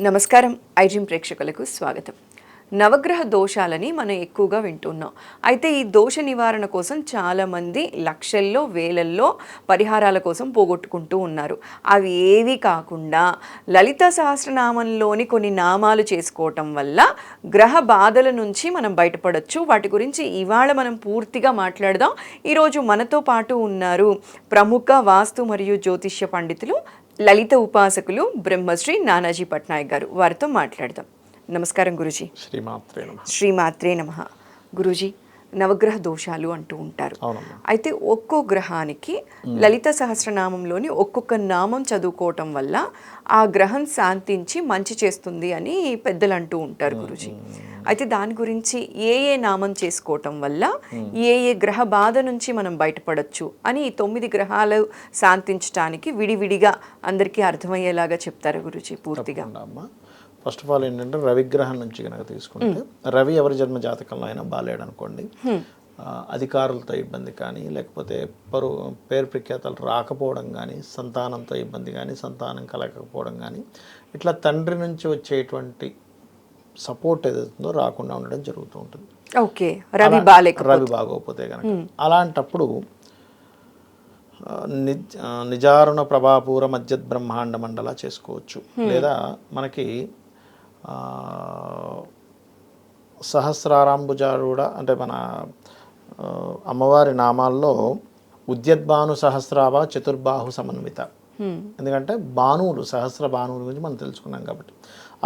నమస్కారం. ఐడ్రీమ్ ప్రేక్షకులకు స్వాగతం. నవగ్రహ దోషాలని మనం ఎక్కువగా వింటున్నాం. అయితే ఈ దోష నివారణ కోసం చాలామంది లక్షల్లో వేలల్లో పరిహారాల కోసం పోగొట్టుకుంటూ ఉన్నారు. అవి ఏవి కాకుండా లలిత సహస్రనామంలోని కొన్ని నామాలు చేసుకోవటం వల్ల గ్రహ బాధల నుంచి మనం బయటపడవచ్చు. వాటి గురించి ఇవాళ మనం పూర్తిగా మాట్లాడదాం. ఈరోజు మనతో పాటు ఉన్నారు ప్రముఖ వాస్తు మరియు జ్యోతిష్య పండితులు, లలిత ఉపాసకులు బ్రహ్మశ్రీ నానాజీ పట్నాయక్ గారు. వారితో మాట్లాడదాం. నమస్కారం గురుజీ. శ్రీమాత్రే నమః. గురుజీ, నవగ్రహ దోషాలు అంటూ ఉంటారు. అయితే ఒక్కో గ్రహానికి లలిత సహస్రనామంలోని ఒక్కొక్క నామం చదువుకోవటం వల్ల ఆ గ్రహం శాంతించి మంచి చేస్తుంది అని పెద్దలు అంటూ ఉంటారు గురుజీ. అయితే దాని గురించి ఏ నామం చేసుకోవటం వల్ల ఏ గ్రహ బాధ నుంచి మనం బయటపడచ్చు అని 9 గ్రహాలు శాంతించడానికి విడివిడిగా అందరికీ అర్థమయ్యేలాగా చెప్తారు గురుజీ పూర్తిగా. ఫస్ట్ ఆఫ్ ఆల్ ఏంటంటే రవిగ్రహం నుంచి కనుక తీసుకుంటే, రవి ఎవరి జన్మ జాతకంలో అయినా బాలేడు అనుకోండి, అధికారులతో ఇబ్బంది కానీ, లేకపోతే పేరు ప్రఖ్యాతలు రాకపోవడం కానీ, సంతానంతో ఇబ్బంది కానీ, సంతానం కలగకపోవడం కానీ, ఇట్లా తండ్రి నుంచి వచ్చేటువంటి సపోర్ట్ ఏదైతుందో రాకుండా ఉండడం జరుగుతూ ఉంటుంది. ఓకే, రవి బాగోకపోతే కనుక అలాంటప్పుడు నిజారుణ ప్రభాపూర మధ్యత్ బ్రహ్మాండ మండల చేసుకోవచ్చు. లేదా మనకి సహస్రారాంబుజారూఢ అంటే మన అమ్మవారి నామాల్లో ఉద్యద్భాను సహస్రాభ చతుర్బాహు సమన్విత, ఎందుకంటే భానువులు సహస్ర భానువుల గురించి మనం తెలుసుకున్నాం కాబట్టి.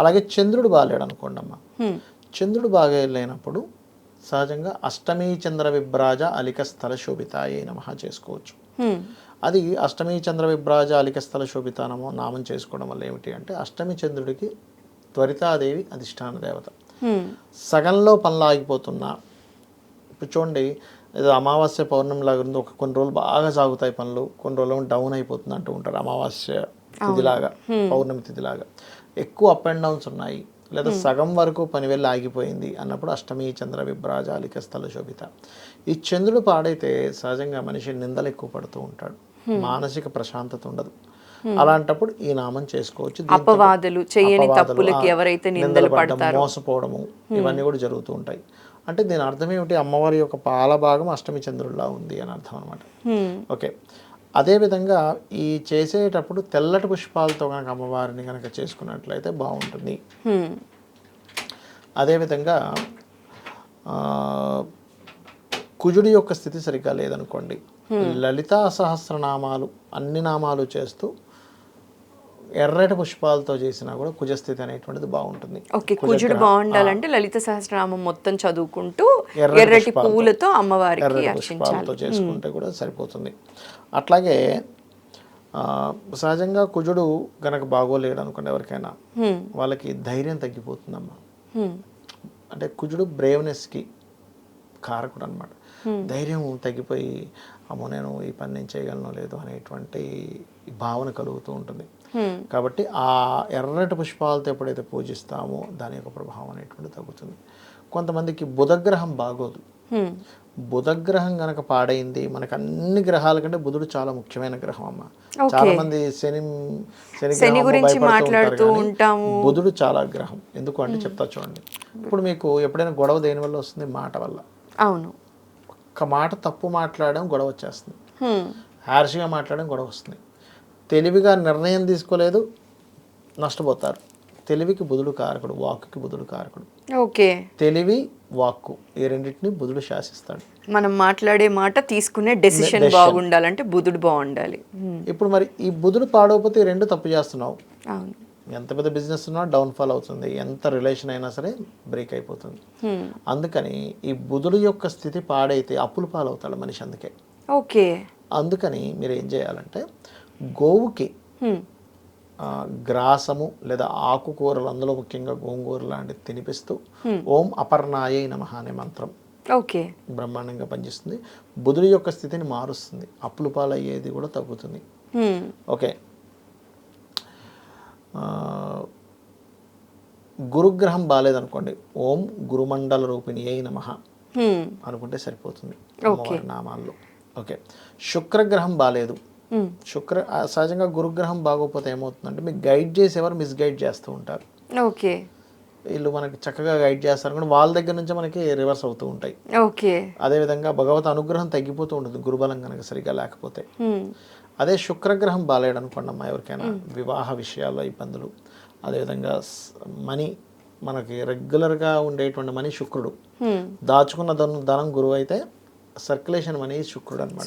అలాగే చంద్రుడు బాగాలేడు అనుకోండి అమ్మ, చంద్రుడు బాగా లేనప్పుడు సహజంగా అష్టమీ చంద్ర విభ్రాజ అలిక స్థల శోభితాయే నమః చేసుకోవచ్చు. అది అష్టమీ చంద్ర విభ్రాజ అలిక స్థల శోభితానమో నామం చేసుకోవడం వల్ల ఏమిటి అంటే, అష్టమి చంద్రుడికి త్వరితాదేవి అధిష్టాన దేవత. సగంలో పనులు ఆగిపోతున్నా, ఇప్పుడు చూడండి, ఏదో అమావాస్య పౌర్ణమి లాగా ఉంది, కొన్ని రోజులు బాగా సాగుతాయి పనులు, కొన్ని రోజులు డౌన్ అయిపోతుంది అంటూ ఉంటారు. అమావాస్య తిథిలాగా పౌర్ణమి తిథిలాగా ఎక్కువ అప్ అండ్ డౌన్స్ ఉన్నాయి, లేదా సగం వరకు పని వెళ్ళి ఆగిపోయింది అన్నప్పుడు అష్టమి చంద్ర విభ్రాజ అలిక స్థల శోభిత. ఈ చంద్రుడు పాడైతే సహజంగా మనిషి నిందలు ఎక్కువ పడుతూ ఉంటాడు, మానసిక ప్రశాంతత ఉండదు. అలాంటప్పుడు ఈ నామం చేసుకోవచ్చు. అపవాదులు చేయని తప్పులకి ఎవరైతే నిందలు పడతారో, మోసపోవడము, ఇవన్నీ కూడా జరుగుతూ ఉంటాయి. అంటే దీని అర్థం ఏమిటి, అమ్మవారి యొక్క పాల భాగం అష్టమి చంద్రుడిలా ఉంది అని అర్థం అనమాట. ఓకే, అదేవిధంగా ఈ చేసేటప్పుడు తెల్లటి పుష్పాలతో కనుక అమ్మవారిని కనుక చేసుకున్నట్లయితే బాగుంటుంది. అదేవిధంగా కుజుడి యొక్క స్థితి సరిగ్గా లేదనుకోండి, లలితా సహస్రనామాలు అన్ని నామాలు చేస్తూ ఎర్రటి పుష్పాలతో చేసినా కూడా కుజస్థితి అనేటువంటిది బాగుంటుంది. ఓకే, కుజుడు బాగుండాలంటే లలిత సహస్రనామం మొత్తం చదువుకుంటూ ఎర్రటి పూలతో అమ్మవారికి పుష్పాలతో చేసుకుంటే కూడా సరిపోతుంది. అట్లాగే సహజంగా కుజుడు గనక బాగోలేడు అనుకోండి ఎవరికైనా, వాళ్ళకి ధైర్యం తగ్గిపోతుందమ్మా. అంటే కుజుడు బ్రేవ్నెస్కి కారకుడు అనమాట. ధైర్యం తగ్గిపోయి అమ్మో నేను ఈ పని నేను చేయగలను లేదు అనేటువంటి భావన కలుగుతూ ఉంటుంది. కాబట్టి ఆ ఎర్రటి పుష్పాలతో ఎప్పుడైతే పూజిస్తామో దాని యొక్క ప్రభావం అనేటువంటి తగ్గుతుంది. కొంతమందికి బుధగ్రహం బాగోదు, బుధగ్రహం గనక పాడైంది, మనకు అన్ని గ్రహాల కంటే బుధుడు చాలా ముఖ్యమైన గ్రహం అమ్మ. చాలా మంది శని గురించి మాట్లాడుతూ ఉంటాము, బుధుడు చాలా గ్రహం. ఎందుకు అంటే చెప్తా చూడండి. ఇప్పుడు మీకు ఎప్పుడైనా గొడవ దేని వల్ల వస్తుంది? మాట వల్ల. అవును, ఒక్క మాట తప్పు మాట్లాడడం గొడవ వచ్చేస్తుంది, హ్యార్ష్గా మాట్లాడడం గొడవ వస్తుంది. తెలివిగా నిర్ణయం తీసుకోలేదు, నష్టపోతారు. తెలివికి బుధుడు కారకుడు, వాక్కుకి బుధుడు కారకుడు. ఓకే, తెలివి వాక్కు ఈ రెండింటిని బుధుడు శాసిస్తాడు. మనం మాట్లాడే మాట తీసుకునే డెసిషన్ బాగుండాలంటే బుధుడు బాగుండాలి. ఇప్పుడు మరి ఈ బుధుడు పాడవకపోతే ఈ రెండు తప్పు చేస్తున్నావు. అవును, ఎంత పెద్ద బిజినెస్ ఉన్నా డౌన్ఫాల్ అవుతుంది, ఎంత రిలేషన్ అయినా సరే బ్రేక్ అయిపోతుంది. అందుకని ఈ బుధుడు యొక్క స్థితి పాడైతే అప్పులు పాలవుతాడు మనిషి. అందుకే ఓకే, అందుకని మీరు ఏం చేయాలంటే గోవుకి గ్రాసము లేదా ఆకుకూరలు, అందులో ముఖ్యంగా గోంగూర లాంటివి తినిపిస్తూ ఓం అపర్ణాయై నమః అనే మంత్రం ఓకే బ్రహ్మాండంగా పనిచేస్తుంది. బుధుడి యొక్క స్థితిని మారుస్తుంది, అప్పులు పాలయ్యేది కూడా తగ్గుతుంది. ఓకే, గురుగ్రహం బాగాలేదనుకోండి, ఓం గురుమండల రూపిణి అయి నమః అనుకుంటే సరిపోతుంది అమ్మవారి నామాల్లో. ఓకే, శుక్రగ్రహం బాగాలేదు, సహజంగా గురుగ్రహం బాగోకపోతే ఏమవుతుందంటే మీకు గైడ్ చేసేవారు మిస్గైడ్ చేస్తూ ఉంటారు. ఓకే. వీళ్ళు మనకి చక్కగా గైడ్ చేస్తారు కానీ వాళ్ళ దగ్గర నుంచి మనకి రివర్స్ అవుతూ ఉంటాయి. ఓకే. అదేవిధంగా భగవత్ అనుగ్రహం తగ్గిపోతూ ఉంటుంది గురుబలం కనుక సరిగ్గా లేకపోతే. అదే శుక్రగ్రహం బాలేడు అనుకోండి అమ్మా, ఎవరికైనా వివాహ విషయాల్లో ఇబ్బందులు, అదేవిధంగా మనీ మనకి రెగ్యులర్గా ఉండేటువంటి మనీ శుక్రుడు, దాచుకున్న ధనం గురువు అయితే సర్క్యులేషన్ మనీ శుక్రుడు అనమాట.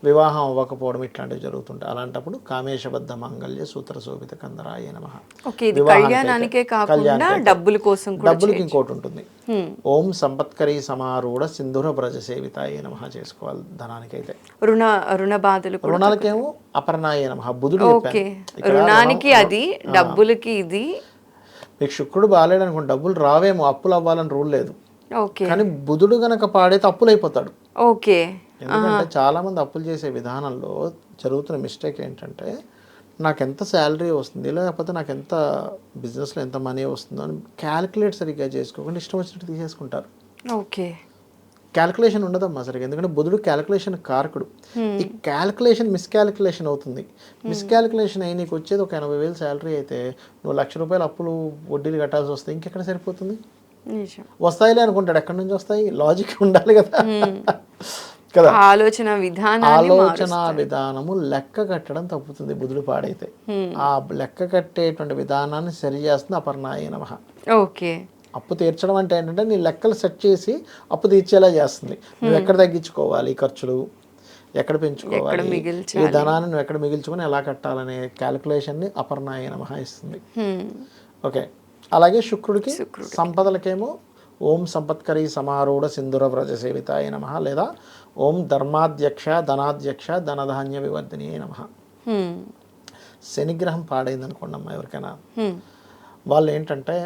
వివాహం అవ్వకపోవడం ఇట్లాంటివి జరుగుతుంటాయి. అలాంటప్పుడు కామేశబద్ధ మాంగళ్య సూత్ర శోభిత కందరాయ నమః. కళ్యాణానికే కాకుండా డబ్బుల కోసం కూడా డబ్బులకి ఇంకోటి ఉంటుంది, ఓం సంపత్కరీ సమారూఢ సింధుర బ్రజ సేవితాయ నమః చేసుకోవాలి. ధనానికైతే రుణ బాధలు, రుణాలకేమో అపర్ణాయ నమః. బుధుడు రుణానికి అది, డబ్బులకి ఇది. మీకు శుక్రుడు బాగాలేడు అనుకోండి, డబ్బులు రావేమో, అప్పులు అవ్వాలని రూల్ లేదు. కానీ బుధుడు గనక పాడైతే అప్పులు అయిపోతాడు. ఓకే. ఎందుకంటే చాలా మంది అప్పులు చేసే విధానంలో జరుగుతున్న మిస్టేక్ ఏంటంటే, నాకు ఎంత శాలరీ వస్తుంది, లేకపోతే నాకు ఎంత బిజినెస్లో ఎంత మనీ వస్తుందో అని క్యాలిక్యులేట్ సరిగ్గా చేసుకోకుండా ఇష్టం వచ్చినట్టు తీసేసుకుంటారు. ఓకే. క్యాలిక్యులేషన్ ఉండదమ్మా సరిగ్గా, ఎందుకంటే బుధుడు క్యాలిక్యులేషన్ కారకుడు. ఈ క్యాలిక్యులేషన్ మిస్క్యాలిక్యులేషన్ అవుతుంది. మిస్క్యాలిక్యులేషన్ అయ్యి నీకు వచ్చేది ఒక 80,000 శాలరీ అయితే నువ్వు ₹1,00,000 అప్పులు వడ్డీలు కట్టాల్సి వస్తే ఇంకెక్కడ సరిపోతుంది? వస్తాయిలే అనుకుంటాడు, ఎక్కడి నుంచి వస్తాయి? లాజిక్ ఉండాలి కదా. కదా, ఆలోచన విధానము లెక్క కట్టడం తప్పుతుంది బుధుడు పాడైతే. ఆ లెక్క కట్టేటువంటి విధానాన్ని సరి చేస్తుంది అపర్ణాయ నమః. ఓకే. అప్పు తీర్చడం అంటే ఏంటంటే నీ లెక్కలు సెట్ చేసి అప్పు తీర్చేలా చేస్తుంది. నువ్వు ఎక్కడ తగ్గించుకోవాలి ఖర్చులు, ఎక్కడ పెంచుకోవాలి, ఈ ధనాన్ని నువ్వు ఎక్కడ మిగిల్చుకొని ఎలా కట్టాలనే క్యాలిక్యులేషన్ని అపర్ణాయ నమః ఇస్తుంది. ఓకే. అలాగే శుక్రుడికి సంపదలకేమో ఓం సంపత్కరీ సమారూఢ సింధుర వ్రజ సేవితాయ నమః, లేదా ఓం ధర్మాధ్యక్ష ధనాధ్యక్ష ధనధాన్య వివర్ధిని నమః. శనిగ్రహం పాడైంది అనుకోండి అమ్మా ఎవరికైనా, వాళ్ళు ఏంటంటే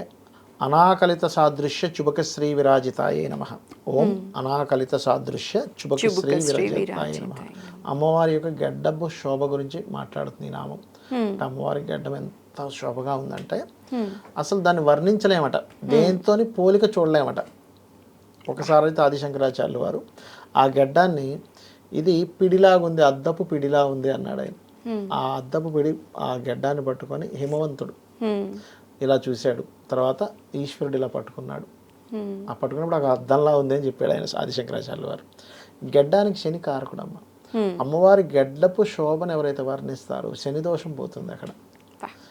అనాకలిత సాదృశ్య చుబకశ్రీ విరాజితాయ నమః. ఓం అనాకలిత సాదృశ్య చుబకశ్రీ విరాజితాయ నమః. అమ్మవారి యొక్క గడ్డపు శోభ గురించి మాట్లాడుతుంది ఈ నామం. అమ్మవారి గడ్డం ఎంత శోభగా ఉందంటే అసలు దాన్ని వర్ణించలేమట, దేంతోని పోలిక చూడలేమట. ఒకసారి అయితే ఆదిశంకరాచార్యులు వారు ఆ గడ్డాన్ని ఇది పిడిలాగుంది, అద్దపు పిడిలా ఉంది అన్నాడు ఆయన. ఆ అద్దపు పిడి ఆ గడ్డాన్ని పట్టుకొని హిమవంతుడు ఇలా చూశాడు, తర్వాత ఈశ్వరుడు ఇలా పట్టుకున్నాడు. ఆ పట్టుకున్నప్పుడు ఆ అద్దంలా ఉంది అని చెప్పాడు ఆయన ఆదిశంకరాచార్యులు వారు. గడ్డానికి శని కారకుడమ్మ. అమ్మవారి గడ్డపు శోభను ఎవరైతే వర్ణిస్తారో శని దోషం పోతుంది అక్కడ.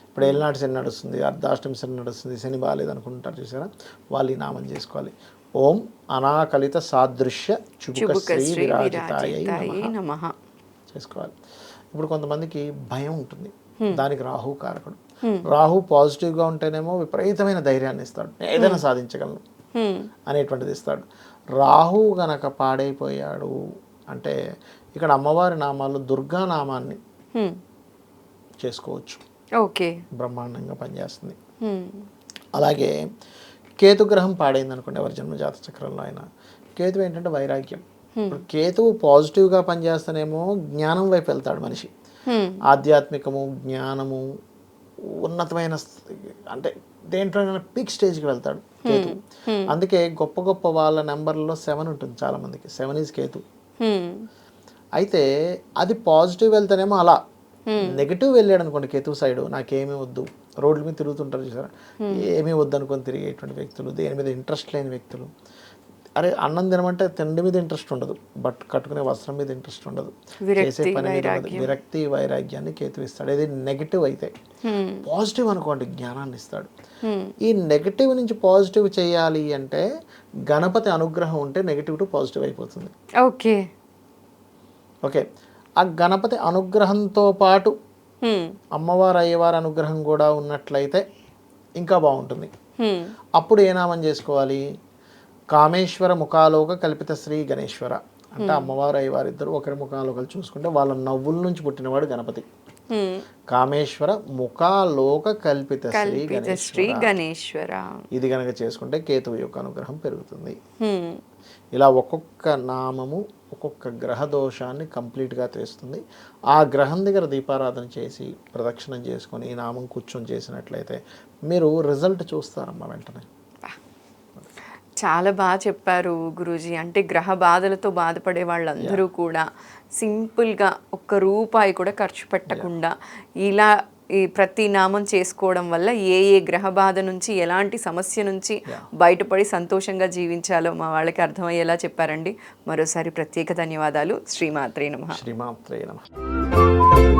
ఇప్పుడు ఏలినాటి శని నడుస్తుంది, అర్ధాష్టమి శని నడుస్తుంది, శని బాగాలేదు అనుకుంటారు చూసారా, వాళ్ళు ఈ నామం చేసుకోవాలి. ఓం అనాకలిత సాదృశ్య చుబుకశ్రీ విరాజితాయ నమః చేసుకోవాలి. ఇప్పుడు కొంతమందికి భయం ఉంటుంది, దానికి రాహు కారకుడు. రాహు పాజిటివ్గా ఉంటేనేమో విపరీతమైన ధైర్యాన్ని ఇస్తాడు, ఏదైనా సాధించగలను అనేటువంటిది ఇస్తాడు. రాహు గనక పాడైపోయాడు అంటే ఇక్కడ అమ్మవారి నామాలు దుర్గా నామాన్ని చేసుకోవచ్చు. ఓకే. బ్రహ్మాండంగా పనిచేస్తుంది. అలాగే కేతుగ్రహం పాడైంది అనుకోండి ఎవరి జన్మ జాత చక్రంలో అయినా, కేతు ఏంటంటే వైరాగ్యం. ఇప్పుడు కేతువు పాజిటివ్గా పనిచేస్తేనేమో జ్ఞానం వైపు వెళ్తాడు మనిషి, ఆధ్యాత్మికము జ్ఞానము ఉన్నతమైన అంటే దేంట్లో పీక్ స్టేజ్కి వెళ్తాడు కేతు. అందుకే గొప్ప గొప్ప వాళ్ళ నెంబర్లో 7 ఉంటుంది చాలా మందికి. 7 ఈజ్ కేతు. అయితే అది పాజిటివ్ వెళ్తేనేమో అలా, నెగిటివ్ వెళ్ళాడు అనుకోండి కేతు సైడ్, నాకేమీ వద్దు, రోడ్ల మీద తిరుగుతుంటారు చూసారా, ఏమీ వద్దు అనుకొని తిరిగేటువంటి వ్యక్తులు, దేని మీద ఇంట్రెస్ట్ లేని వ్యక్తులు. అరే అన్నం తినమంటే తిండి మీద ఇంట్రెస్ట్ ఉండదు, బట్ కట్టుకునే వస్త్రం మీద ఇంట్రెస్ట్ ఉండదు, చేసే పని మీద విరక్తి వైరాగ్యాన్ని కేతు ఇస్తాడు. ఇది నెగిటివ్ అయితే. పాజిటివ్ అనుకోండి జ్ఞానాన్ని ఇస్తాడు. ఈ నెగిటివ్ నుంచి పాజిటివ్ చేయాలి అంటే గణపతి అనుగ్రహం ఉంటే నెగిటివ్ టు పాజిటివ్ అయిపోతుంది. ఓకే. ఓకే. ఆ గణపతి అనుగ్రహంతో పాటు అమ్మవారు అయ్యవారి అనుగ్రహం కూడా ఉన్నట్లయితే ఇంకా బాగుంటుంది. అప్పుడు ఏ నామం చేసుకోవాలి? కామేశ్వర ముఖాలోక కల్పిత శ్రీ గణేశ్వర అంటే అమ్మవారు అయ్యవారు ఇద్దరు ఒకరి ముఖాలోకలు చూసుకుంటే వాళ్ళ నవ్వుల నుంచి పుట్టినవాడు గణపతి. కామేశ్వర ముఖాలోక కల్పిత శ్రీ గణేశ్వర. ఇది గనక చేసుకుంటే కేతువు యొక్క అనుగ్రహం పెరుగుతుంది. ఇలా ఒక్కొక్క నామము ఒక్కొక్క గ్రహ దోషాన్ని కంప్లీట్గా తెస్తుంది. ఆ గ్రహం దగ్గర దీపారాధన చేసి ప్రదక్షిణం చేసుకొని ఈ నామం కూర్చొని చేసినట్లయితే మీరు రిజల్ట్ చూస్తారమ్మా వెంటనే. చాలా బాగా చెప్పారు గురూజీ. అంటే గ్రహ బాధలతో బాధపడే వాళ్ళందరూ కూడా సింపుల్గా ఒక్క రూపాయి కూడా ఖర్చు పెట్టకుండా ఇలా ఈ ప్రతి నామం చేసుకోవడం వల్ల ఏ ఏ గ్రహ బాధ నుంచి ఎలాంటి సమస్య నుంచి బయటపడి సంతోషంగా జీవించాలో మా వాళ్ళకి అర్థమయ్యేలా చెప్పారండి. మరోసారి ప్రత్యేక ధన్యవాదాలు. శ్రీమాత్రే నమః. శ్రీమాత్రే నమః.